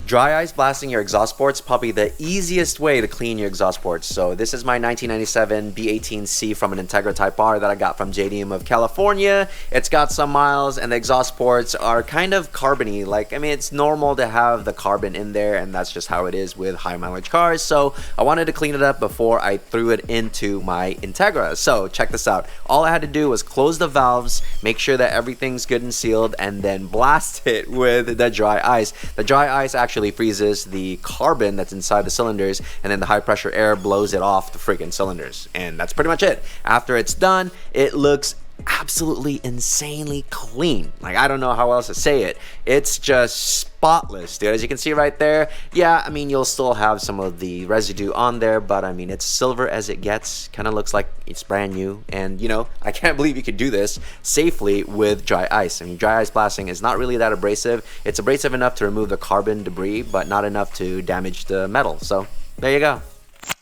Dry ice blasting your exhaust ports, probably the easiest way to clean your exhaust ports. So this is my 1997 B18C from an Integra Type R that I got from JDM of California. It's got some miles and the exhaust ports are kind of carbony. Like, I mean, it's normal to have the carbon in there and that's just how it is with high mileage cars. So I wanted to clean it up before I threw it into my Integra. So check this out. All I had to do was close the valves, make sure that everything's good and sealed, and then blast it with the dry ice. The dry ice actually freezes the carbon that's inside the cylinders, and then the high pressure air blows it off the freaking cylinders, and that's pretty much it. After it's done, it looks absolutely insanely clean. Like, I don't know how else to say it. It's just spotless, dude. As you can see right there, yeah, I mean, you'll still have some of the residue on there, but I mean, it's silver as it gets. Kind of looks like it's brand new. And you know, I can't believe you could do this safely with dry ice. I mean, dry ice blasting is not really that abrasive. It's abrasive enough to remove the carbon debris, but not enough to damage the metal. So there you go.